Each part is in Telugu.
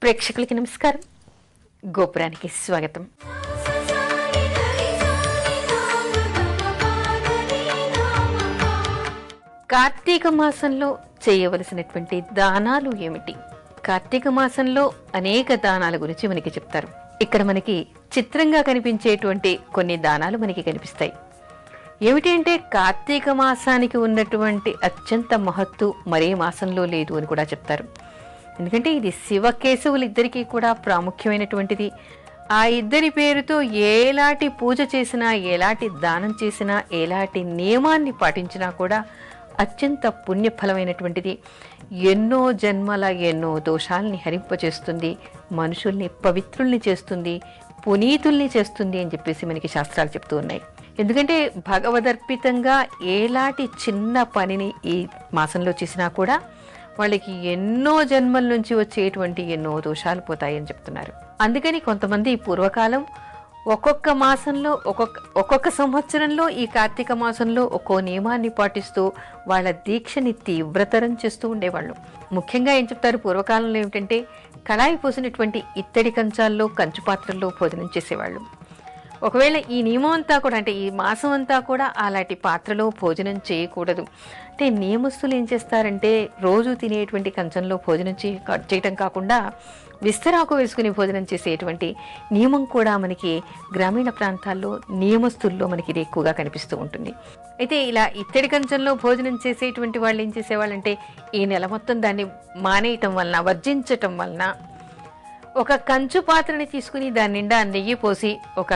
ప్రేక్షకులకి నమస్కారం. గోపురానికి స్వాగతం. కార్తీక మాసంలో చేయవలసినటువంటి దానాలు ఏమిటి? కార్తీక మాసంలో అనేక దానాల గురించి మనకి చెప్తారు. ఇక్కడ మనకి చిత్రంగా కనిపించేటువంటి కొన్ని దానాలు మనకి కనిపిస్తాయి. ఏమిటి అంటే కార్తీక మాసానికి ఉన్నటువంటి అత్యంత మహత్తు మరే మాసంలో లేదు అని కూడా చెప్తారు. ఎందుకంటే ఇది శివకేశవులు ఇద్దరికీ కూడా ప్రాముఖ్యమైనటువంటిది. ఆ ఇద్దరి పేరుతో ఎలాంటి పూజ చేసినా, ఎలాంటి దానం చేసినా, ఎలాంటి నియమాన్ని పాటించినా కూడా అత్యంత పుణ్యఫలమైనటువంటిది. ఎన్నో జన్మల ఎన్నో దోషాల్ని హరింపచేస్తుంది, మనుషుల్ని పవిత్రుల్ని చేస్తుంది, పునీతుల్ని చేస్తుంది అని చెప్పేసి మనకి శాస్త్రాలు చెప్తూ ఉన్నాయి. ఎందుకంటే భగవదర్పితంగా ఎలాంటి చిన్న పనిని ఈ మాసంలో చేసినా కూడా వాళ్ళకి ఎన్నో జన్మల నుంచి వచ్చేటువంటి ఎన్నో దోషాలు పోతాయని చెప్తున్నారు. అందుకని కొంతమంది పూర్వకాలం ఒక్కొక్క మాసంలో ఒక్కొక్క సంవత్సరంలో ఈ కార్తీక మాసంలో ఒక్కో నియమాన్ని పాటిస్తూ వాళ్ళ దీక్షని తీవ్రతరం చేస్తూ ఉండేవాళ్ళు. ముఖ్యంగా ఏం చెప్తారు, పూర్వకాలంలో ఏమిటంటే కళాయి పోసినటువంటి ఇత్తడి కంచాల్లో, కంచు పాత్రల్లో భోజనం చేసేవాళ్ళు. ఒకవేళ ఈ నియమం అంతా కూడా, అంటే ఈ మాసం అంతా కూడా అలాంటి పాత్రలో భోజనం చేయకూడదు. అంటే నియమస్తులు ఏం చేస్తారంటే రోజు తినేటువంటి కంచంలో భోజనం చేయటం కాకుండా విస్తరాకు వేసుకుని భోజనం చేసేటువంటి నియమం కూడా మనకి గ్రామీణ ప్రాంతాల్లో నియమస్తుల్లో మనకి ఇది ఎక్కువగా కనిపిస్తూ ఉంటుంది. అయితే ఇలా ఇత్తడి కంచంలో భోజనం చేసేటువంటి వాళ్ళు ఏం చేసేవాళ్ళంటే ఈ నెల మొత్తం దాన్ని మానేయటం వలన, వర్జించటం వలన ఒక కంచు పాత్రని తీసుకుని దాని నిండా నెయ్యి పోసి, ఒక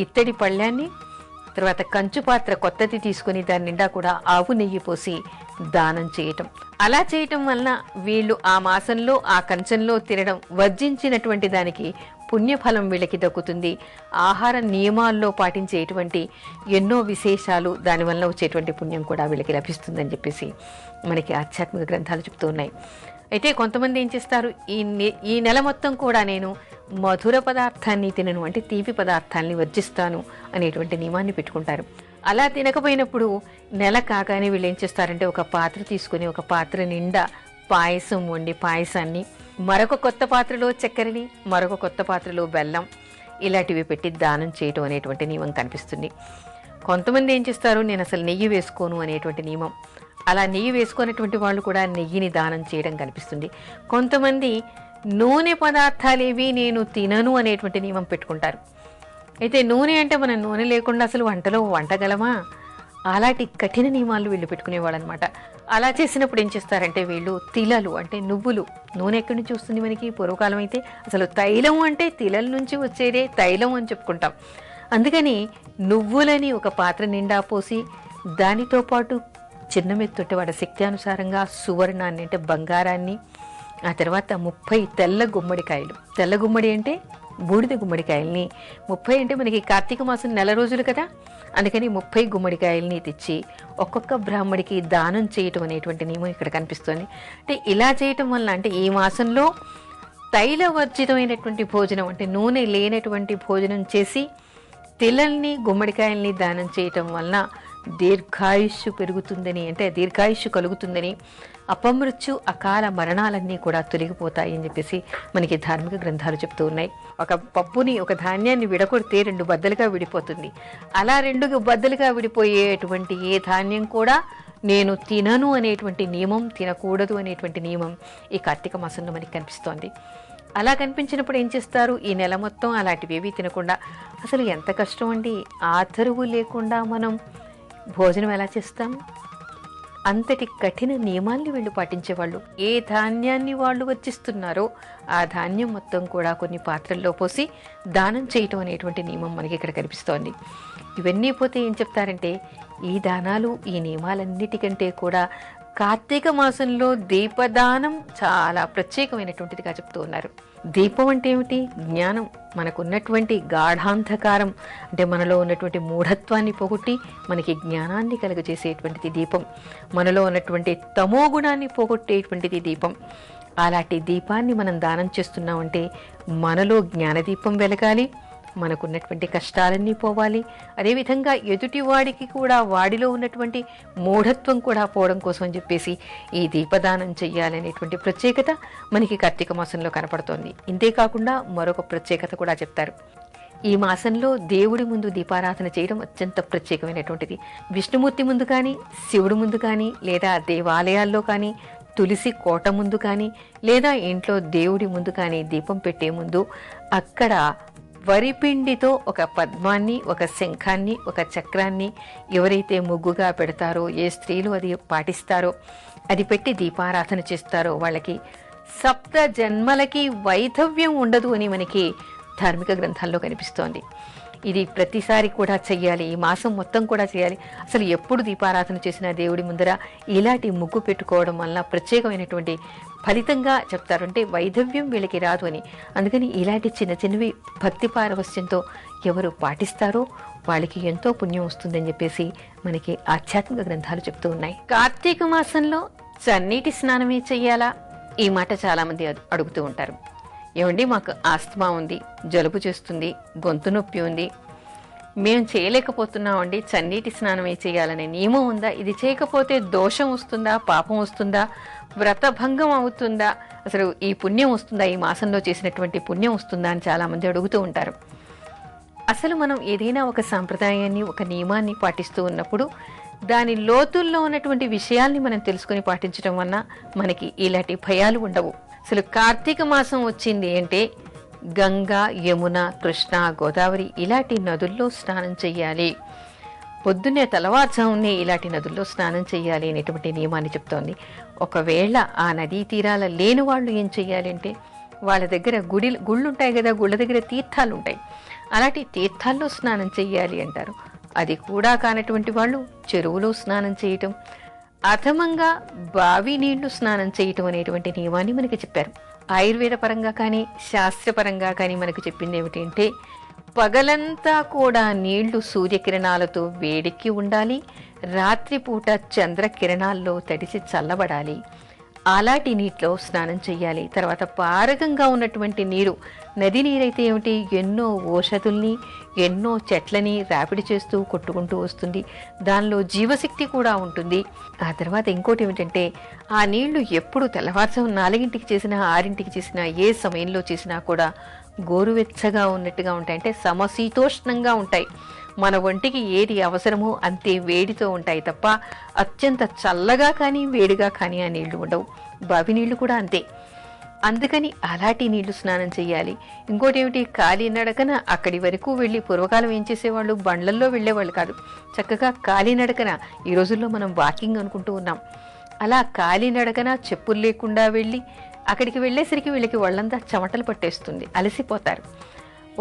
ఇత్తడి పళ్ళాన్ని, తర్వాత కంచు పాత్ర కొత్తది తీసుకుని దాని నిండా కూడా ఆవు నెయ్యి పోసి దానం చేయటం. అలా చేయటం వలన వీళ్ళు ఆ మాసంలో ఆ కంచంలో తినడం వర్జించినటువంటి దానికి పుణ్యఫలం వీళ్ళకి దక్కుతుంది. ఆహార నియమాల్లో పాటించేటువంటి ఎన్నో విశేషాలు, దానివల్ల వచ్చేటువంటి పుణ్యం కూడా వీళ్ళకి లభిస్తుందని చెప్పేసి మనకి ఆధ్యాత్మిక గ్రంథాలు చెప్తూ ఉన్నాయి. అయితే కొంతమంది ఏం చేస్తారు, ఈ నెల మొత్తం కూడా నేను మధుర పదార్థాన్ని తినను, అంటే తీపి పదార్థాన్ని వర్జిస్తాను అనేటువంటి నియమాన్ని పెట్టుకుంటారు. అలా తినకపోయినప్పుడు నెల కాగానే వీళ్ళు ఏం చేస్తారంటే ఒక పాత్ర తీసుకుని ఒక పాత్ర నిండా పాయసం వండి, పాయసాన్ని మరొక కొత్త పాత్రలో చక్కెరని, మరొక కొత్త పాత్రలో బెల్లం, ఇలాంటివి పెట్టి దానం చేయటం అనేటువంటి నియమం కనిపిస్తుంది. కొంతమంది ఏం చేస్తారు, నేను అసలు నెయ్యి వేసుకోను అనేటువంటి నియమం. అలా నెయ్యి వేసుకున్నటువంటి వాళ్ళు కూడా నెయ్యిని దానం చేయడం కనిపిస్తుంది. కొంతమంది నూనె పదార్థాలేవి నేను తినను అనేటువంటి నియమం పెట్టుకుంటారు. అయితే నూనె అంటే మనం నూనె లేకుండా అసలు వంటలో వంటగలమా? అలాంటి కఠిన నియమాలు వీళ్ళు పెట్టుకునేవాళ్ళు అనమాట. అలా చేసినప్పుడు ఏం చేస్తారంటే వీళ్ళు తిలలు, అంటే నువ్వులు, నూనె ఎక్కడి నుంచి వస్తుంది మనకి? పూర్వకాలం అయితే అసలు తైలం అంటే తిలల నుంచి వచ్చేదే తైలం అని చెప్పుకుంటాం. అందుకని నువ్వులని ఒక పాత్ర నిండా పోసి దానితో పాటు చిన్న మెత్తుంటే వాడి శక్తి అనుసారంగా సువర్ణాన్ని, అంటే బంగారాన్ని, ఆ తర్వాత 30 తెల్ల గుమ్మడికాయలు, తెల్ల గుమ్మడి అంటే బూడిద గుమ్మడికాయల్ని, 30 అంటే మనకి కార్తీక మాసం నెల రోజులు కదా, అందుకని 30 గుమ్మడికాయల్ని తెచ్చి ఒక్కొక్క బ్రాహ్మడికి దానం చేయటం అనేటువంటి నియమం ఇక్కడ కనిపిస్తుంది. అంటే ఇలా చేయటం వల్ల, అంటే ఈ మాసంలో తైలవర్జితమైనటువంటి భోజనం, అంటే నూనె లేనటువంటి భోజనం చేసి తిలల్ని, గుమ్మడికాయల్ని దానం చేయటం వలన దీర్ఘాయుష్యు పెరుగుతుందని, అంటే దీర్ఘాయుష్యు కలుగుతుందని, అపమృత్యు అకాల మరణాలన్నీ కూడా తొలగిపోతాయి అని చెప్పేసి మనకి ధార్మిక గ్రంథాలు చెప్తూ ఉన్నాయి. ఒక పప్పుని, ఒక ధాన్యాన్ని విడగొడితే 2 బద్దలుగా విడిపోతుంది. అలా 2 బద్దలుగా విడిపోయేటువంటి ఏ ధాన్యం కూడా నేను తినను అనేటువంటి నియమం, తినకూడదు అనేటువంటి నియమం ఈ కార్తీక మాసంలో మనకి కనిపిస్తోంది. అలా కనిపించినప్పుడు ఏం చేస్తారు, ఈ నెల మొత్తం అలాంటివి ఏవి తినకుండా, అసలు ఎంత కష్టం అండి, ఆదరువు లేకుండా మనం భోజనం ఎలా చేస్తాం? అంతటి కఠిన నియమాల్ని వీళ్ళు పాటించేవాళ్ళు. ఏ ధాన్యాన్ని వాళ్ళు వర్జిస్తున్నారో ఆ ధాన్యం మొత్తం కూడా కొన్ని పాత్రల్లో పోసి దానం చేయటం అనేటువంటి నియమం మనకి ఇక్కడ కనిపిస్తోంది. ఇవన్నీ పోతే ఏం చెప్తారంటే ఈ దానాలు, ఈ నియమాలన్నిటికంటే కూడా కార్తీక మాసంలో దీపదానం చాలా ప్రత్యేకమైనటువంటిదిగా చెప్తూ ఉన్నారు. దీపం అంటే ఏమిటి? జ్ఞానం. మనకున్నటువంటి గాఢాంధకారం, అంటే మనలో ఉన్నటువంటి మూఢత్వాన్ని పోగొట్టి మనకి జ్ఞానాన్ని కలుగజేసేటువంటిది దీపం. మనలో ఉన్నటువంటి తమో గుణాన్ని పోగొట్టేటువంటిది దీపం. అలాంటి దీపాన్ని మనం దానం చేస్తున్నామంటే మనలో జ్ఞానదీపం వెలగాలి, మనకున్నటువంటి కష్టాలన్నీ పోవాలి, అదేవిధంగా ఎదుటివాడికి కూడా వాడిలో ఉన్నటువంటి మూఢత్వం కూడా పోవడం కోసం అని చెప్పేసి ఈ దీపదానం చెయ్యాలనేటువంటి ప్రత్యేకత మనకి కార్తీక మాసంలో కనపడుతోంది. ఇంతేకాకుండా మరొక ప్రత్యేకత కూడా చెప్తారు. ఈ మాసంలో దేవుడి ముందు దీపారాధన చేయడం అత్యంత ప్రత్యేకమైనటువంటిది. విష్ణుమూర్తి ముందు కానీ, శివుడి ముందు కానీ, లేదా దేవాలయాల్లో కానీ, తులసి కోట ముందు కానీ, లేదా ఇంట్లో దేవుడి ముందు కానీ దీపం పెట్టే ముందు అక్కడ వరిపిండితో ఒక పద్మాన్ని, ఒక శంఖాన్ని, ఒక చక్రాన్ని ఎవరైతే ముగ్గుగా పెడతారో, ఏ స్త్రీలు అది పాటిస్తారో, అది పెట్టి దీపారాధన చేస్తారో వాళ్ళకి సప్త జన్మలకి వైధవ్యం ఉండదు అని మనకి ధార్మిక గ్రంథాల్లో కనిపిస్తోంది. ఇది ప్రతిసారి కూడా చెయ్యాలి, ఈ మాసం మొత్తం కూడా చేయాలి. అసలు ఎప్పుడు దీపారాధన చేసినా దేవుడి ముందర ఇలాంటి ముగ్గు పెట్టుకోవడం వల్ల ప్రత్యేకమైనటువంటి ఫలితంగా చెప్తారు. అంటే వైధవ్యం వీళ్ళకి రాదు అని. అందుకని ఇలాంటి చిన్న చిన్నవి భక్తి పారవస్యంతో ఎవరు పాటిస్తారో వాళ్ళకి ఎంతో పుణ్యం వస్తుందని చెప్పేసి మనకి ఆధ్యాత్మిక గ్రంథాలు చెప్తూ ఉన్నాయి. కార్తీక మాసంలో చన్నీటి స్నానమే చెయ్యాలా? ఈ మాట చాలా మంది అడుగుతూ ఉంటారు. ఏమండి, మాకు ఆస్తమా ఉంది, జలుబు చేస్తుంది, గొంతు నొప్పి ఉంది, మేము చేయలేకపోతున్నామండి, చన్నీటి స్నానమే చేయాలనే నియమం ఉందా? ఇది చేయకపోతే దోషం వస్తుందా, పాపం వస్తుందా, వ్రతభంగం అవుతుందా, అసలు ఈ పుణ్యం వస్తుందా, ఈ మాసంలో చేసినటువంటి పుణ్యం వస్తుందా అని చాలామంది అడుగుతూ ఉంటారు. అసలు మనం ఏదైనా ఒక సాంప్రదాయాన్ని, ఒక నియమాన్ని పాటిస్తూ ఉన్నప్పుడు దాని లోతుల్లో ఉన్నటువంటి విషయాల్ని మనం తెలుసుకుని పాటించడం వల్ల మనకి ఇలాంటి భయాలు ఉండవు. అసలు కార్తీక మాసం వచ్చింది అంటే గంగా, యమున, కృష్ణ, గోదావరి ఇలాంటి నదుల్లో స్నానం చెయ్యాలి. పొద్దున్నే తెల్లవారుజామునే ఇలాంటి నదుల్లో స్నానం చెయ్యాలి అనేటువంటి నియమాన్ని చెప్తోంది. ఒకవేళ ఆ నదీ తీరాల లేని వాళ్ళు ఏం చెయ్యాలి అంటే వాళ్ళ దగ్గర గుళ్ళు ఉంటాయి కదా, గుళ్ళ దగ్గర తీర్థాలు ఉంటాయి, అలాంటి తీర్థాల్లో స్నానం చెయ్యాలి అంటారు. అది కూడా కానటువంటి వాళ్ళు చెరువులో స్నానం చేయటం, అథమంగా బావి నీళ్లు స్నానం చేయటం అనేటువంటి నియమాన్ని మనకి చెప్పారు. ఆయుర్వేద పరంగా కానీ, శాస్త్రపరంగా కానీ మనకు చెప్పింది ఏమిటంటే పగలంతా కూడా నీళ్లు సూర్యకిరణాలతో వేడెక్కి ఉండాలి, రాత్రిపూట చంద్రకిరణాల్లో తడిసి చల్లబడాలి. అలాంటి నీటిలో స్నానం చెయ్యాలి. తర్వాత పారకంగా ఉన్నటువంటి నీరు, నది నీరైతే ఏమిటి, ఎన్నో ఓషధుల్ని, ఎన్నో చెట్లని రాపిడి చేస్తూ కొట్టుకుంటూ వస్తుంది, దానిలో జీవశక్తి కూడా ఉంటుంది. ఆ తర్వాత ఇంకోటి ఏమిటంటే ఆ నీళ్లు ఎప్పుడు తెల్లవారుజాము 4ంటికి చేసినా, 6ంటికి చేసినా, ఏ సమయంలో చేసినా కూడా గోరువెచ్చగా ఉన్నట్టుగా ఉంటాయి. అంటే సమశీతోష్ణంగా ఉంటాయి. మన ఒంటికి ఏది అవసరమో అంతే వేడితో ఉంటాయి తప్ప అత్యంత చల్లగా కానీ వేడిగా కానీ ఆ నీళ్లు ఉండవు. బావి నీళ్లు కూడా అంతే. అందుకని అలాంటి నీళ్లు స్నానం చేయాలి. ఇంకోటి ఏమిటి, కాలినడకన అక్కడి వరకు వెళ్ళి, పూర్వకాలం ఏం చేసేవాళ్ళు, బండ్లల్లో వెళ్ళేవాళ్ళు కాదు, చక్కగా కాలినడకన, ఈ రోజుల్లో మనం వాకింగ్ అనుకుంటూ ఉన్నాం, అలా కాలినడకన చెప్పులు లేకుండా వెళ్ళి అక్కడికి వెళ్ళేసరికి వీళ్ళకి ఒళ్ళంతా చెమటలు పట్టేస్తుంది, అలసిపోతారు,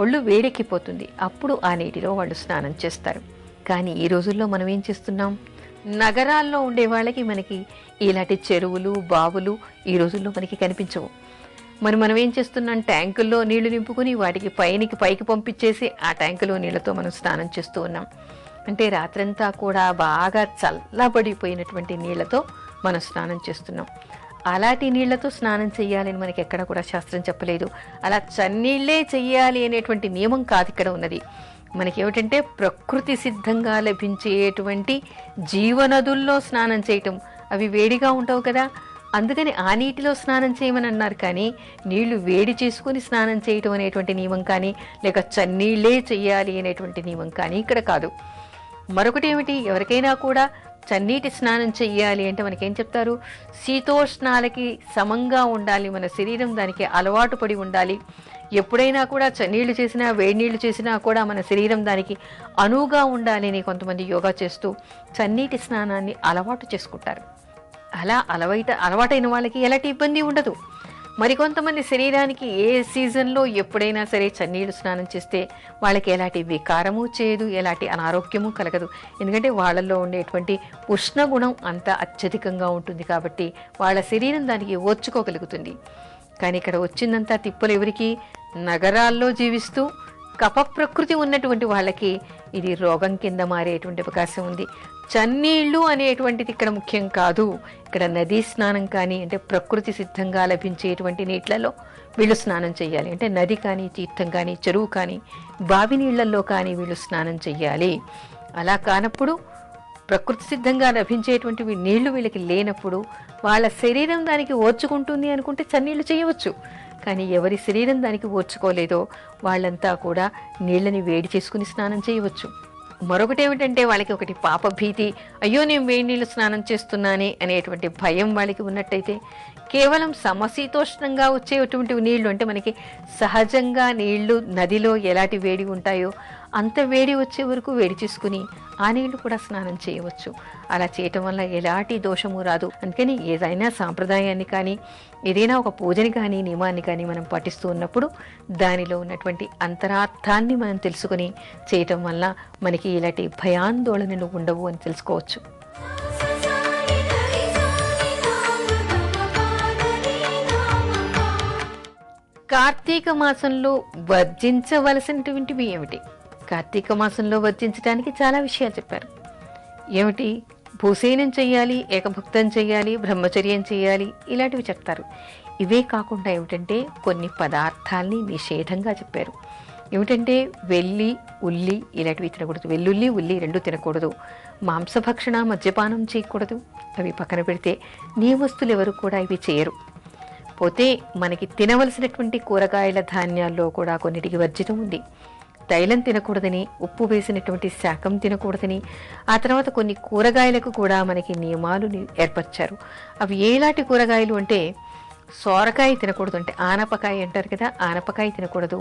ఒళ్ళు వేడెక్కిపోతుంది. అప్పుడు ఆ నీటిలో వాళ్ళు స్నానం చేస్తారు. కానీ ఈ రోజుల్లో మనం ఏం చేస్తున్నాం, నగరాల్లో ఉండే వాళ్ళకి మనకి ఇలాంటి చెరువులు, బావులు ఈ రోజుల్లో మనకి కనిపించవు. మనం ఏం చేస్తున్నాం, ట్యాంకుల్లో నీళ్లు నింపుకుని వాటికి పైకి పంపించేసి ఆ ట్యాంకులో నీళ్లతో మనం స్నానం చేస్తూ ఉన్నాం. అంటే రాత్రంతా కూడా బాగా చల్లబడిపోయినటువంటి నీళ్లతో మనం స్నానం చేస్తున్నాం. అలాంటి నీళ్లతో స్నానం చెయ్యాలని మనకి ఎక్కడ కూడా శాస్త్రం చెప్పలేదు. అలా చన్నీళ్లే చెయ్యాలి అనేటువంటి నియమం కాదు ఇక్కడ ఉన్నది. మనకి ఏమిటంటే ప్రకృతి సిద్ధంగా లభించేటువంటి జీవనదుల్లో స్నానం చేయటం, అవి వేడిగా ఉండవు కదా, అందుకని ఆ నీటిలో స్నానం చేయమని అన్నారు. కానీ నీళ్లు వేడి చేసుకుని స్నానం చేయటం అనేటువంటి నియమం కానీ, లేక చన్నీళ్లే చెయ్యాలి అనేటువంటి నియమం కానీ ఇక్కడ కాదు. మరొకటి ఏమిటి, ఎవరికైనా కూడా చన్నీటి స్నానం చెయ్యాలి అంటే మనకేం చెప్తారు, శీతోష్ణాలకి సమంగా ఉండాలి మన శరీరం, దానికి అలవాటు పడి ఉండాలి. ఎప్పుడైనా కూడా చన్నీళ్లు చేసినా, వేడి నీళ్లు చేసినా కూడా మన శరీరం దానికి అనువుగా ఉండాలి అని కొంతమంది యోగా చేస్తూ చన్నీటి స్నానాన్ని అలవాటు చేసుకుంటారు. అలా అలవాటైన వాళ్ళకి ఎలాంటి ఇబ్బంది ఉండదు. మరికొంతమంది శరీరానికి ఏ సీజన్లో ఎప్పుడైనా సరే చన్నీళ్ళు స్నానం చేస్తే వాళ్ళకి ఎలాంటి వికారము చేయదు, ఎలాంటి అనారోగ్యము కలగదు. ఎందుకంటే వాళ్ళల్లో ఉండేటువంటి ఉష్ణగుణం అంత అత్యధికంగా ఉంటుంది కాబట్టి వాళ్ళ శరీరం దానికి ఓర్చుకోగలుగుతుంది. కానీ ఇక్కడ వచ్చిందంతా తిప్పలు ఎవరికి, నగరాల్లో జీవిస్తూ కఫ ప్రకృతి ఉన్నటువంటి వాళ్ళకి ఇది రోగం కింద మారేటువంటి అవకాశం ఉంది. చన్నీళ్లు అనేటువంటిది ఇక్కడ ముఖ్యం కాదు. ఇక్కడ నదీ స్నానం కానీ అంటే ప్రకృతి సిద్ధంగా లభించేటువంటి నీళ్లలో వీళ్ళు స్నానం చేయాలి. అంటే నది కానీ, తీర్థం కానీ, చెరువు కానీ, బావి నీళ్లలో కానీ వీళ్ళు స్నానం చెయ్యాలి. అలా కానప్పుడు ప్రకృతి సిద్ధంగా లభించేటువంటి నీళ్లు వీళ్ళకి లేనప్పుడు వాళ్ళ శరీరం దానికి ఓర్చుకుంటుంది అనుకుంటే చన్నీళ్లు చేయవచ్చు. కానీ ఎవరి శరీరం దానికి ఓర్చుకోలేదో వాళ్ళంతా కూడా నీళ్ళని వేడి చేసుకుని స్నానం చేయవచ్చు. మరొకటి ఏమిటంటే వాళ్ళకి ఒకటి పాప భీతి, అయ్యో నేను వేడి నీళ్ళు స్నానం చేస్తున్నానే అనేటువంటి భయం వాళ్ళకి ఉన్నట్టయితే కేవలం సమశీతోష్ణంగా వచ్చేటువంటి నీళ్లు, అంటే మనకి సహజంగా నీళ్లు నదిలో ఎలాంటి వేడి ఉంటాయో అంత వేడి వచ్చే వరకు వేడి చేసుకుని ఆ నీళ్లు కూడా స్నానం చేయవచ్చు. అలా చేయటం వల్ల ఎలాంటి దోషము రాదు. అందుకని ఏదైనా సాంప్రదాయాన్ని కానీ ఏదైనా ఒక పూజని కానీ నియమాన్ని కానీ మనం పాటిస్తూ ఉన్నప్పుడు దానిలో ఉన్నటువంటి అంతరార్థాన్ని మనం తెలుసుకుని చేయటం వల్ల మనకి ఇలాంటి భయాందోళనలు ఉండవు అని తెలుసుకోవచ్చు. కార్తీక మాసంలో వర్జించవలసినటువంటివి ఏమిటి? కార్తీక మాసంలో వర్జించడానికి చాలా విషయాలు చెప్పారు. ఏమిటి? భూసేనం చెయ్యాలి, ఏకభుక్తం చెయ్యాలి, బ్రహ్మచర్యం చెయ్యాలి, ఇలాంటివి చెప్తారు. ఇవే కాకుండా ఏమిటంటే కొన్ని పదార్థాల్ని నిషేధంగా చెప్పారు. ఏమిటంటే వెల్లి, ఉల్లి ఇలాంటివి తినకూడదు. వెల్లుల్లి, ఉల్లి రెండు తినకూడదు. మాంసభక్షణ, మద్యపానం చేయకూడదు. అవి పక్కన పెడితే నియమస్తులు ఎవరు కూడా ఇవి చేయరు. పోతే మనకి తినవలసినటువంటి కూరగాయల ధాన్యాల్లో కూడా కొన్నిటికి వర్జితం ఉంది. తైలం తినకూడదని, ఉప్పు వేసినటువంటి శాకం తినకూడదని, ఆ తర్వాత కొన్ని కూరగాయలకు కూడా మనకి నియమాలు ఏర్పరిచారు. అవి ఏలాంటి కూరగాయలు అంటే సోరకాయ తినకూడదు, అంటే ఆనపకాయ అంటారు కదా, ఆనపకాయ తినకూడదు.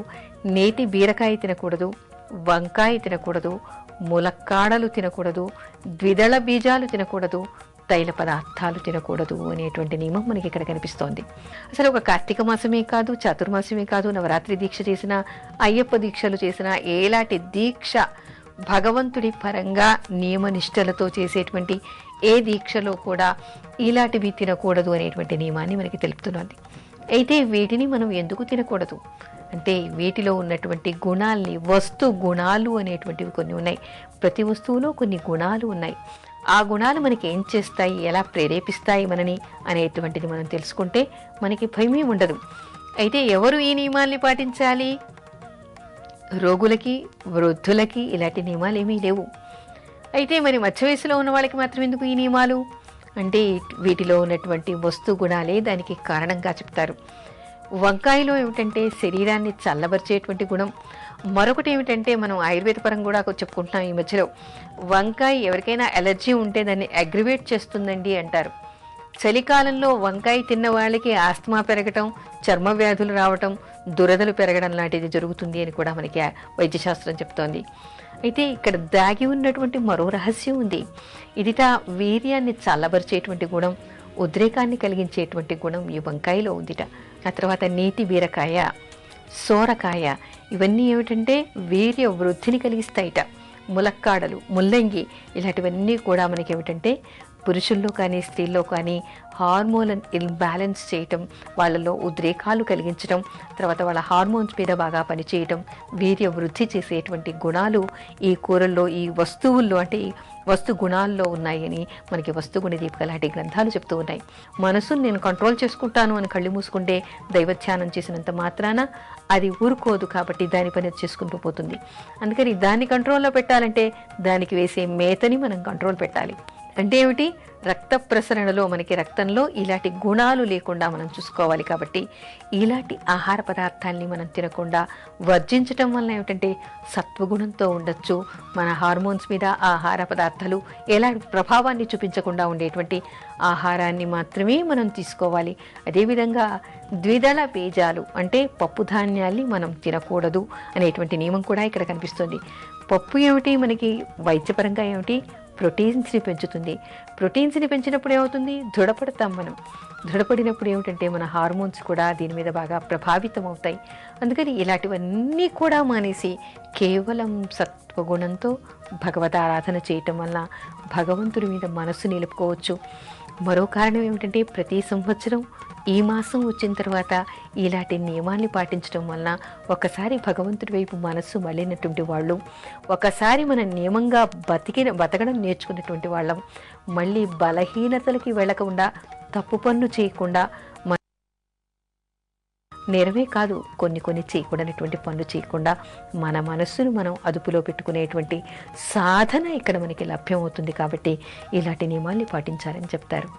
నేతి బీరకాయ తినకూడదు. వంకాయ తినకూడదు. ములక్కాడలు తినకూడదు. ద్విదళ బీజాలు తినకూడదు. తైల పదార్థాలు తినకూడదు అనేటువంటి నియమం మనకి ఇక్కడ కనిపిస్తోంది. అసలు ఒక కార్తీక మాసమే కాదు, చాతుర్మాసమే కాదు, నవరాత్రి దీక్ష చేసినా, అయ్యప్ప దీక్షలు చేసినా, ఏలాంటి దీక్ష భగవంతుడి పరంగా నియమనిష్టలతో చేసేటువంటి ఏ దీక్షలో కూడా ఇలాంటివి తినకూడదు అనేటువంటి నియమాన్ని మనకి తెలుపుతున్నది. అయితే వీటిని మనం ఎందుకు తినకూడదు అంటే వీటిలో ఉన్నటువంటి గుణాల్ని, వస్తు గుణాలు అనేటువంటివి కొన్ని ఉన్నాయి. ప్రతి వస్తువులో కొన్ని గుణాలు ఉన్నాయి. ఆ గుణాలు మనకి ఏం చేస్తాయి, ఎలా ప్రేరేపిస్తాయి మనని అనేటువంటిది మనం తెలుసుకుంటే మనకి భయమే ఉండదు. అయితే ఎవరు ఈ నియమాల్ని పాటించాలి? రోగులకి, వృద్ధులకి ఇలాంటి నియమాలు ఏమీ లేవు. అయితే మరి మధ్య వయసులో ఉన్న వాళ్ళకి మాత్రం ఎందుకు ఈ నియమాలు అంటే వీటిలో ఉన్నటువంటి వస్తు గుణాలే దానికి కారణంగా చెప్తారు. వంకాయలో ఏమిటంటే శరీరాన్ని చల్లబరిచేటువంటి గుణం. మరొకటి ఏమిటంటే మనం ఆయుర్వేద పరంగా కూడా చెప్పుకుంటున్నాం ఈ మధ్యలో, వంకాయ ఎవరికైనా ఎలర్జీ ఉంటే దాన్ని అగ్రివేట్ చేస్తుందండి అంటారు. చలికాలంలో వంకాయ తిన్న వాళ్ళకి ఆస్తమా పెరగటం, చర్మ వ్యాధులు రావటం, దురదలు పెరగడం లాంటిది జరుగుతుంది అని కూడా మనకి వైద్యశాస్త్రం చెప్తోంది. అయితే ఇక్కడ దాగి ఉన్నటువంటి మరో రహస్యం ఉంది. ఇదిట వీర్యాన్ని చల్లబరిచేటువంటి గుణం, ఉద్రేకాన్ని కలిగించేటువంటి గుణం ఈ వంకాయలో ఉందిట. ఆ తర్వాత నేతి బీరకాయ, సోరకాయ ఇవన్నీ ఏమిటంటే వీర్య వృద్ధిని కలిగిస్తాయిట. ములక్కాడలు, ముల్లంగి ఇలాంటివన్నీ కూడా మనకి ఏమిటంటే పురుషుల్లో కానీ స్త్రీల్లో కానీ హార్మోన్ ఇన్బ్యాలెన్స్ చేయటం, వాళ్ళలో ఉద్రేకాలు కలిగించడం, తర్వాత వాళ్ళ హార్మోన్స్ మీద బాగా పనిచేయటం, వీర్య వృద్ధి చేసేటువంటి గుణాలు ఈ కూరల్లో, ఈ వస్తువుల్లో అంటే ఈ వస్తు గుణాల్లో ఉన్నాయని మనకి వస్తుగుణ దీపిక లాంటి గ్రంథాలు చెప్తూ ఉన్నాయి. మనసును నేను కంట్రోల్ చేసుకుంటాను అని కళ్ళు మూసుకుంటే దైవధ్యానం చేసినంత మాత్రాన అది ఊరుకోదు, కాబట్టి దాని పని చేసుకుంటూ పోతుంది. అందుకని దాన్ని కంట్రోల్లో పెట్టాలంటే దానికి వేసే మేతని మనం కంట్రోల్ పెట్టాలి. అంటే ఏమిటి? రక్త ప్రసరణలో మనకి రక్తంలో ఇలాంటి గుణాలు లేకుండా మనం చూసుకోవాలి. కాబట్టి ఇలాంటి ఆహార పదార్థాలని మనం తినకుండా వర్జించటం వల్ల ఏమిటంటే సత్వగుణంతో ఉండొచ్చు. మన హార్మోన్స్ మీద ఆహార పదార్థాలు ఎలాంటి ప్రభావాన్ని చూపించకుండా ఉండేటువంటి ఆహారాన్ని మాత్రమే మనం తీసుకోవాలి. అదేవిధంగా ద్విదళ బీజాలు అంటే పప్పు ధాన్యాల్ని మనం తినకూడదు అనేటువంటి నియమం కూడా ఇక్కడ కనిపిస్తుంది. పప్పు ఏమిటి? మనకి వైద్యపరంగా ఏమిటి? ప్రోటీన్స్ని పెంచుతుంది. ప్రోటీన్స్ని పెంచినప్పుడు ఏమవుతుంది? దృఢపడతాం మనం. దృఢపడినప్పుడు ఏమిటంటే మన హార్మోన్స్ కూడా దీని మీద బాగా ప్రభావితం అవుతాయి. అందుకని ఇలాంటివన్నీ కూడా మానేసి కేవలం సత్వగుణంతో భగవద్ ఆరాధన చేయటం వల్ల భగవంతుడి మీద మనస్సు నిలుపుకోవచ్చు. మరో కారణం ఏమిటంటే ప్రతి సంవత్సరం ఈ మాసం వచ్చిన తర్వాత ఇలాంటి నియమాల్ని పాటించడం వలన ఒకసారి భగవంతుడి వైపు మనస్సు మళ్ళినటువంటి వాళ్ళు, ఒకసారి మన నియమంగా బతకడం నేర్చుకున్నటువంటి వాళ్ళం, మళ్ళీ బలహీనతలకి వెళ్ళకుండా, తప్పు పనులు చేయకుండా, నేరమే కాదు కొన్ని చేయకూడనటువంటి పనులు చేయకుండా మన మనస్సును మనం అదుపులో పెట్టుకునేటువంటి సాధన ఇక్కడ మనకి లభ్యమవుతుంది. కాబట్టి ఇలాంటి నియమాల్ని పాటించాలని చెప్తారు.